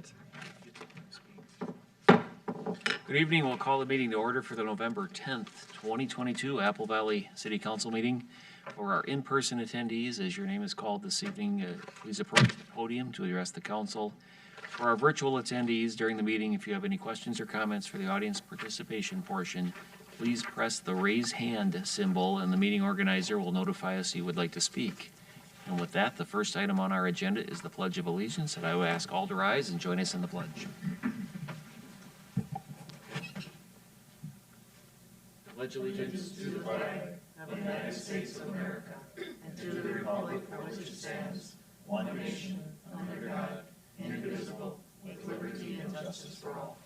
it. Good evening. We'll call the meeting to order for the November 10th, 2022 Apple Valley City Council meeting. For our in-person attendees, as your name is called this evening, please approach the podium to address the council. For our virtual attendees during the meeting, if you have any questions or comments for the audience participation portion, please press the raise hand symbol and the meeting organizer will notify us you would like to speak. And with that, the first item on our agenda is the Pledge of Allegiance, and I will ask all to rise and join us in the pledge. Pledge allegiance to the flag of the United States of America and to the republic for which it stands, one nation, under God, indivisible, with liberty and justice for all.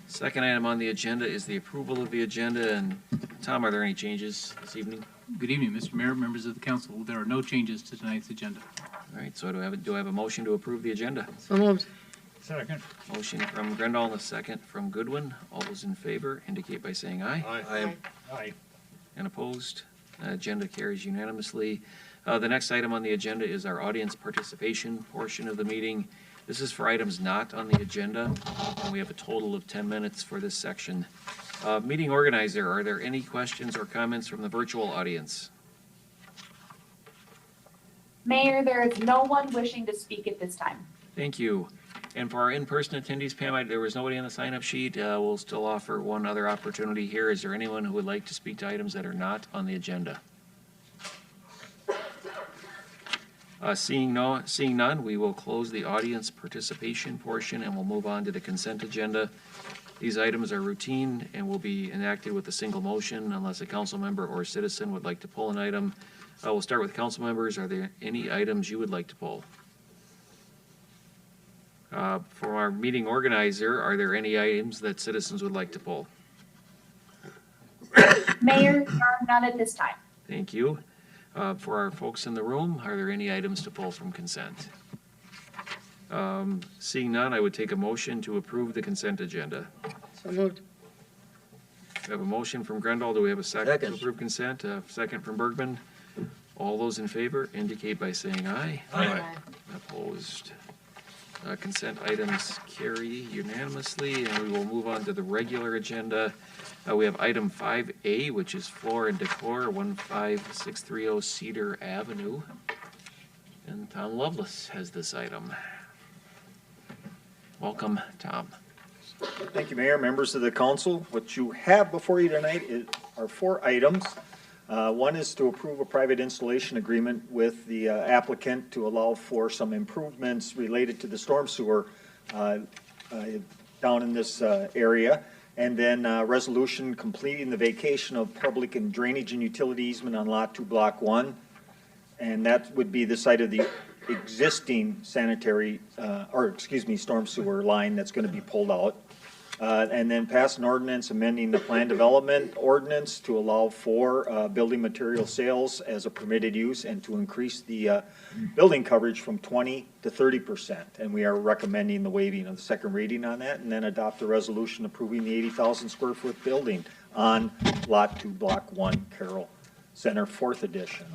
Second item on the agenda is the approval of the agenda. And Tom, are there any changes this evening? Good evening, Mr. Mayor, members of the council. There are no changes to tonight's agenda. All right, so do I have a motion to approve the agenda? So moved. Second. Motion from Grendall and a second from Goodwin. All those in favor indicate by saying aye. Aye. Aye. And opposed? Agenda carries unanimously. The next item on the agenda is our audience participation portion of the meeting. This is for items not on the agenda, and we have a total of 10 minutes for this section. Meeting organizer, are there any questions or comments from the virtual audience? Mayor, there is no one wishing to speak at this time. Thank you. And for our in-person attendees, Pam, there was nobody on the sign-up sheet. We'll still offer one other opportunity here. Is there anyone who would like to speak to items that are not on the agenda? Seeing none, we will close the audience participation portion and we'll move on to the consent agenda. These items are routine and will be enacted with a single motion unless a council member or citizen would like to pull an item. We'll start with council members. Are there any items you would like to pull? For our meeting organizer, are there any items that citizens would like to pull? Mayor, there are none at this time. Thank you. For our folks in the room, are there any items to pull from consent? Seeing none, I would take a motion to approve the consent agenda. So moved. We have a motion from Grendall. Do we have a second to approve consent? Second from Bergman. All those in favor indicate by saying aye. Aye. Opposed? Consent items carry unanimously, and we will move on to the regular agenda. We have item 5A, which is floor and decor, 15630 Cedar Avenue. And Tom Lovelace has this item. Welcome, Tom. Thank you, Mayor, members of the council. What you have before you tonight are 4 items. One is to approve a private installation agreement with the applicant to allow for some improvements related to the storm sewer down in this area. And then resolution completing the vacation of public and drainage and utility easement on Lot 2, Block 1. And that would be the site of the existing storm sewer line that's going to be pulled out. And then pass an ordinance amending the plan development ordinance to allow for building material sales as a permitted use and to increase the building coverage from 20 to 30%. And we are recommending the waiving of the second reading on that, and then adopt a resolution approving the 80,000 square foot building on Lot 2, Block 1, Carroll Center, 4th edition.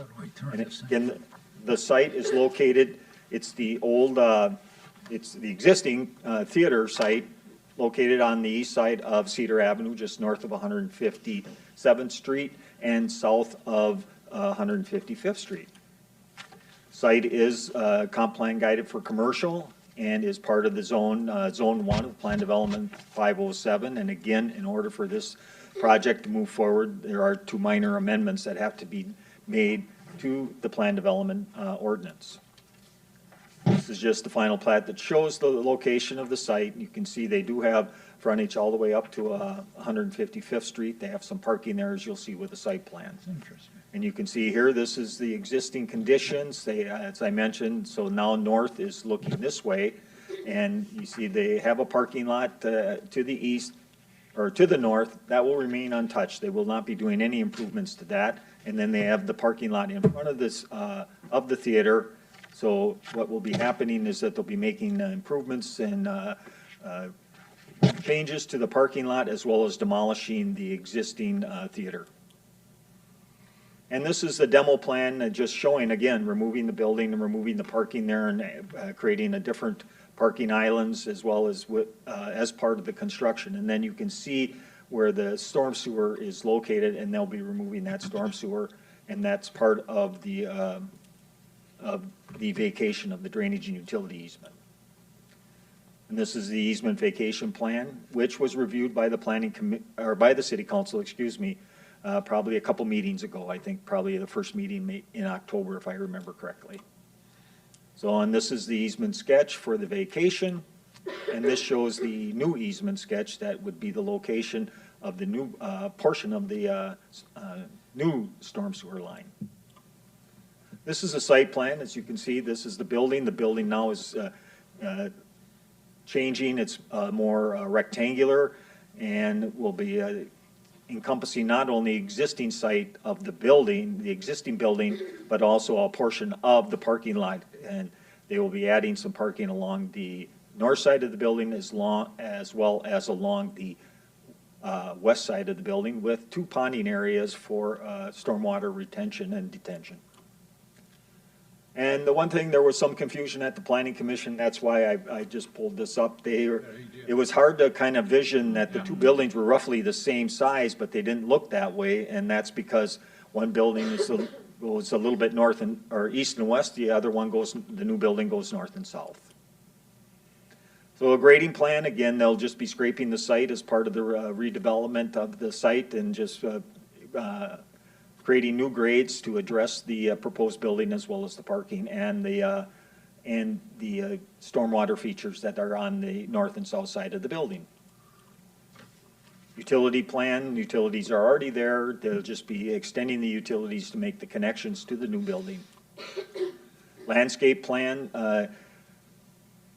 And again, the site is located, it's the existing theater site located on the east side of Cedar Avenue, just north of 157th Street and south of 155th Street. Site is comp plan guided for commercial and is part of the zone 1 of Plan Development 507. And again, in order for this project to move forward, there are 2 minor amendments that have to be made to the Plan Development ordinance. This is just the final plat that shows the location of the site. You can see they do have frontage all the way up to 155th Street. They have some parking there, as you'll see with the site plan. Interesting. And you can see here, this is the existing conditions. They, as I mentioned, so now north is looking this way. And you see they have a parking lot to the east, or to the north. That will remain untouched. They will not be doing any improvements to that. And then they have the parking lot in front of this, of the theater. So what will be happening is that they'll be making improvements and changes to the parking lot as well as demolishing the existing theater. And this is the demo plan, just showing, again, removing the building and removing the parking there and creating a different parking islands as well as part of the construction. And then you can see where the storm sewer is located, and they'll be removing that storm sewer, and that's part of the vacation of the drainage and utility easement. And this is the easement vacation plan, which was reviewed by by the city council, excuse me, probably a couple meetings ago. I think probably the first meeting in October, if I remember correctly. So, and this is the easement sketch for the vacation, and this shows the new easement sketch that would be the location of the new portion of the new storm sewer line. This is a site plan. As you can see, this is the building. The building now is changing. It's more rectangular and will be encompassing not only existing site of the building, the existing building, but also a portion of the parking lot. And they will be adding some parking along the north side of the building as well as along the west side of the building, with 2 ponding areas for stormwater retention and detention. And the one thing, there was some confusion at the planning commission. That's why I just pulled this up. It was hard to kind of vision that the 2 buildings were roughly the same size, but they didn't look that way. And that's because one building goes a little bit north or east and west. The other one the new building goes north and south. So a grading plan, again, they'll just be scraping the site as part of the redevelopment of the site and just creating new grades to address the proposed building as well as the parking and the stormwater features that are on the north and south side of the building. Utility plan, utilities are already there. They'll just be extending the utilities to make the connections to the new building. Landscape plan,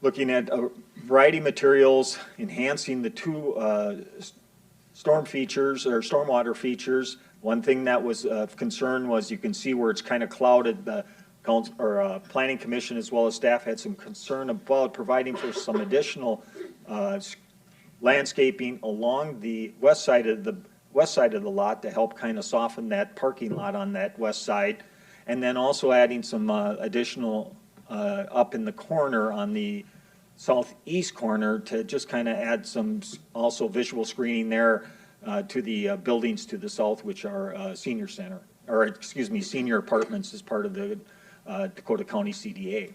looking at a variety of materials, enhancing the 2 storm features or stormwater features. One thing that was of concern was you can see where it's kind of clouded. The council or planning commission as well as staff had some concern about providing for some additional landscaping along the west side of the lot to help kind of soften that parking lot on that west side, and then also adding some additional up in the corner on the southeast corner to just kind of add some also visual screening there to the buildings to the south, which are senior center, or excuse me, senior apartments as part of the Dakota County CDA.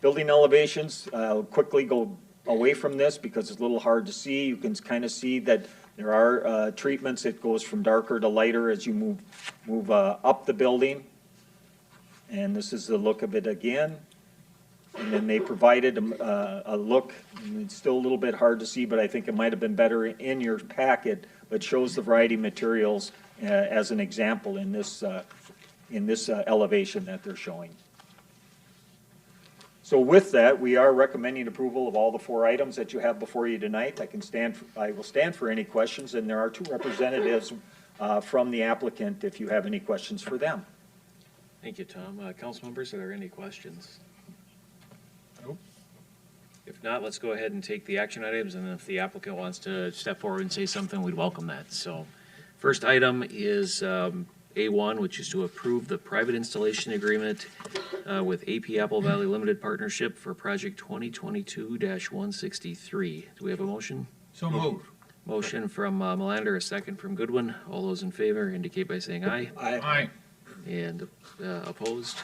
Building elevations, quickly go away from this because it's a little hard to see. You can kind of see that there are treatments. It goes from darker to lighter as you move up the building. And this is the look of it again. And then they provided a look, and it's still a little bit hard to see, but I think it might have been better in your packet, but shows the variety of materials as an example in this elevation that they're showing. So with that, we are recommending approval of all the 4 items that you have before you tonight. I will stand for any questions, and there are 2 representatives from the applicant if you have any questions for them. Thank you, Tom. Council members, are there any questions? Nope. If not, let's go ahead and take the action items, and if the applicant wants to step forward and say something, we'd welcome that. So first item is A1, which is to approve the private installation agreement with AP Apple Valley Limited Partnership for project 2022-163. Do we have a motion? So moved. Motion from Melander, a second from Goodwin. All those in favor indicate by saying aye. Aye. And opposed?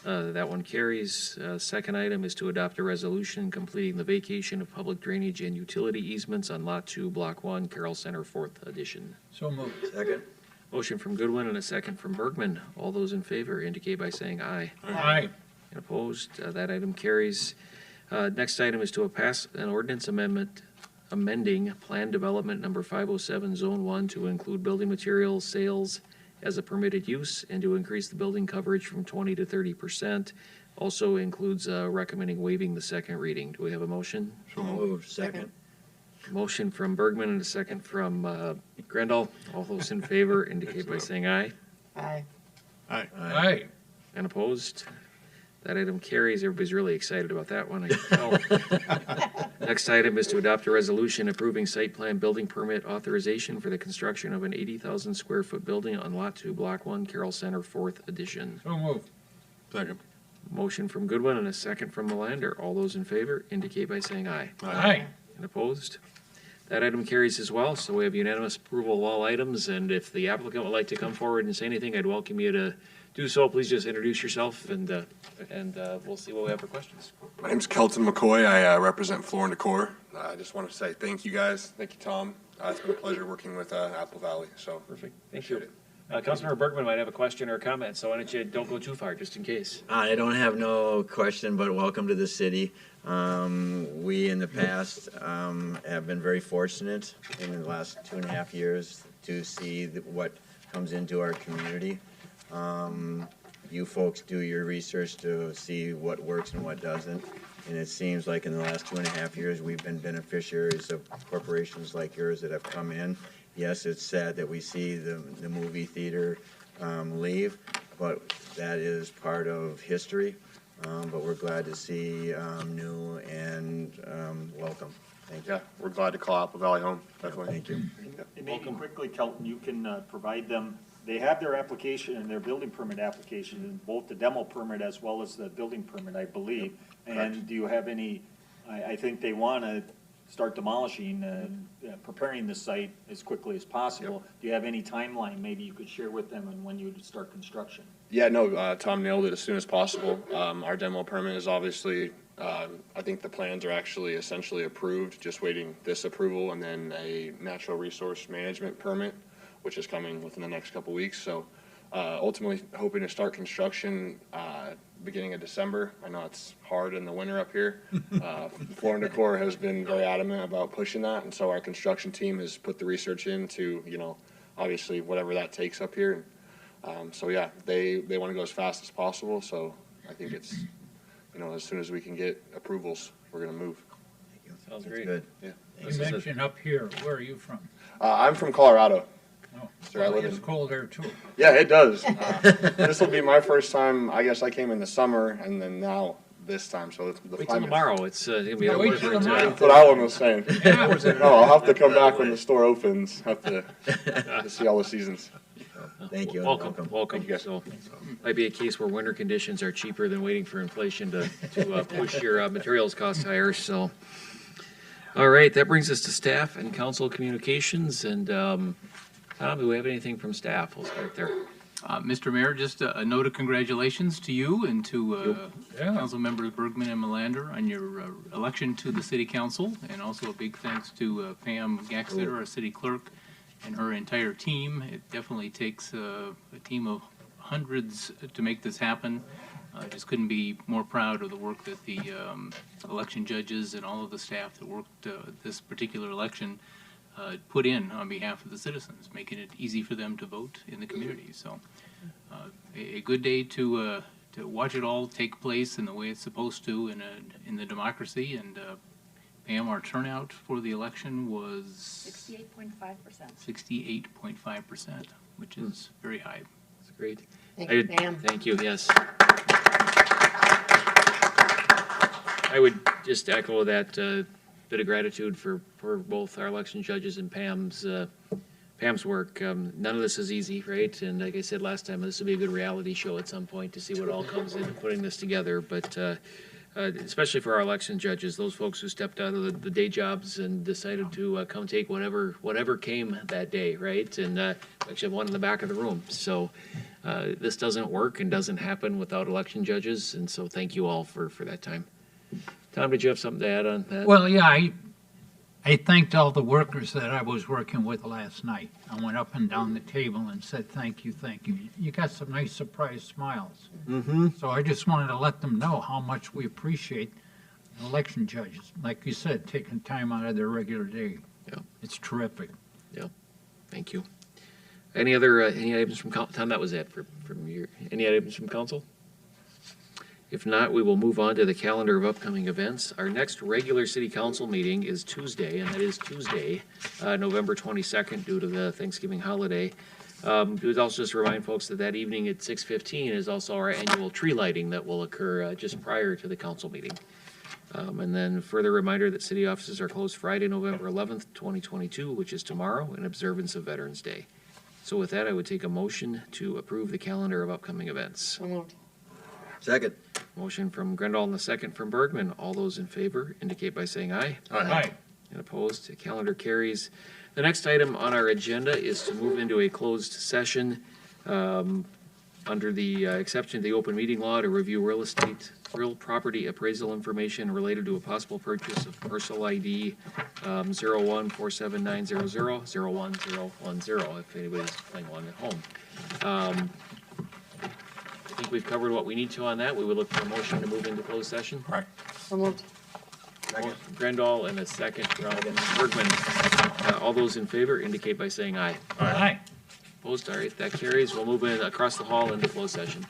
That one carries. Second item is to adopt a resolution completing the vacation of public drainage and utility easements on Lot 2, Block 1, Carroll Center, 4th Edition. So moved. Second. Motion from Goodwin and a second from Bergman. All those in favor indicate by saying aye. Aye. And opposed? That item carries. Next item is to pass an ordinance amending Plan Development Number 507, Zone 1, to include building materials sales as a permitted use and to increase the building coverage from 20 to 30%. Also includes recommending waiving the second reading. Do we have a motion? So moved. Second. Motion from Bergman and a second from Grendel. All those in favor indicate by saying aye. Aye. Aye. And opposed? That item carries. Everybody's really excited about that one, I can tell. Next item is to adopt a resolution approving site plan building permit authorization for the construction of an 80,000 square foot building on Lot 2, Block 1, Carroll Center, 4th Edition. So move. Second. Motion from Goodwin and a second from Melander. All those in favor indicate by saying aye. Aye. And opposed? That item carries as well, so we have unanimous approval of all items, and if the applicant would like to come forward and say anything, I'd welcome you to do so. Please just introduce yourself, and we'll see what we have for questions. My name's Kelton McCoy. I represent Floor and Decor. I just want to say thank you guys. Thank you, Tom. It's been a pleasure working with Apple Valley. So Perfect. Thank you. Councilmember Bergman might have a question or a comment, so why don't you don't go too far, just in case. I don't have no question, but welcome to the city. We in the past have been very fortunate in the last 2.5 years to see what comes into our community. You folks do your research to see what works and what doesn't, and it seems like in the last 2.5 years we've been beneficiaries of corporations like yours that have come in. Yes, it's sad that we see the movie theater leave, but that is part of history. But we're glad to see new and welcome. Thank you. yeah, we're glad to call Apple Valley home. Definitely. Thank you. And maybe quickly, Kelton, you can provide them, they have their application and their building permit application, both the demo permit as well as the building permit, I believe. And do you have any, I think they want to start demolishing, preparing the site as quickly as possible. Do you have any timeline maybe you could share with them and when you would start construction? Yeah, no, Tom nailed it as soon as possible. Our demo permit is obviously, I think the plans are actually essentially approved, just waiting this approval and then a natural resource management permit, which is coming within the next couple weeks. So ultimately hoping to start construction beginning of December. I know it's hard in the winter up here. Floor and Decor has been very adamant about pushing that, and so our construction team has put the research into, obviously whatever that takes up here. So yeah, they want to go as fast as possible. So I think it's, as soon as we can get approvals, we're going to move. Sounds That's great. good. Yeah. You mentioned up here, where are you from? I'm from Colorado. Oh, Sir, I live it's in- cold there too. Yeah, it does. This will be my first time. I guess I came in the summer, and then now this time. So the Wait till climate. tomorrow, it's gonna be Yeah, a wait little till bit, tomorrow. That's what Alan was saying. Yeah. No, I'll have to come back when the store opens. Have to see all the seasons. Thank you. Welcome. Thank you, guys. So, might be a case where winter conditions are cheaper than waiting for inflation to push your materials costs higher, so. All right, that brings us to staff and council communications, and Tom, do we have anything from staff? We'll start there. Mr. Mayor, just a note of congratulations to you and to Yeah. Council members Bergman and Melander on your election to the city council, and also a big thanks to Pam Gaxeter, our city clerk, and her entire team. It definitely takes a team of hundreds to make this happen. Just couldn't be more proud of the work that the election judges and all of the staff that worked this particular election put in on behalf of the citizens, making it easy for them to vote in the community. So a good day to watch it all take place in the way it's supposed to in the democracy. And Pam, our turnout for the election was 68.5%. 68.5%, which is very high. That's great. Thank you, Pam. Thank you, yes. I would just echo that bit of gratitude for both our election judges and Pam's work. None of this is easy, right? And like I said last time, this will be a good reality show at some point to see what all comes into putting this together. But especially for our election judges, those folks who stepped out of the day jobs and decided to come take whatever came that day, right? And actually have one in the back of the room. So this doesn't work and doesn't happen without election judges. And so thank you all for that time. Tom, did you have something to add on that? Well, yeah, I thanked all the workers that I was working with last night. I went up and down the table and said, thank you, thank you. You got some nice surprise smiles. Mm-hmm. So I just wanted to let them know how much we appreciate election judges. Like you said, taking time out of their regular day. Yeah. It's terrific. Yeah, thank you. Any other, any items from Tom? That was it from your, any items from council? If not, we will move on to the calendar of upcoming events. Our next regular city council meeting is Tuesday, and that is Tuesday, November 22nd, due to the Thanksgiving holiday. It would also just remind folks that that evening at 6:15 is also our annual tree lighting that will occur just prior to the council meeting. And then further reminder that city offices are closed Friday, November 11th, 2022, which is tomorrow, in observance of Veterans Day. So with that, I would take a motion to approve the calendar of upcoming events. So moved. Second. Motion from Grendel and a second from Bergman. All those in favor indicate by saying aye. Aye. And opposed, the calendar carries. The next item on our agenda is to move into a closed session under the exception of the open meeting law to review real property appraisal information related to a possible purchase of parcel ID 0147900 if anybody's playing along at home. I think we've covered what we need to on that. We would look for a motion to move into closed session. So moved. Motion from Grendel and a second from Bergman. All those in favor indicate by saying aye. Aye. Opposed, all right, that carries. We'll move in across the hall into closed session.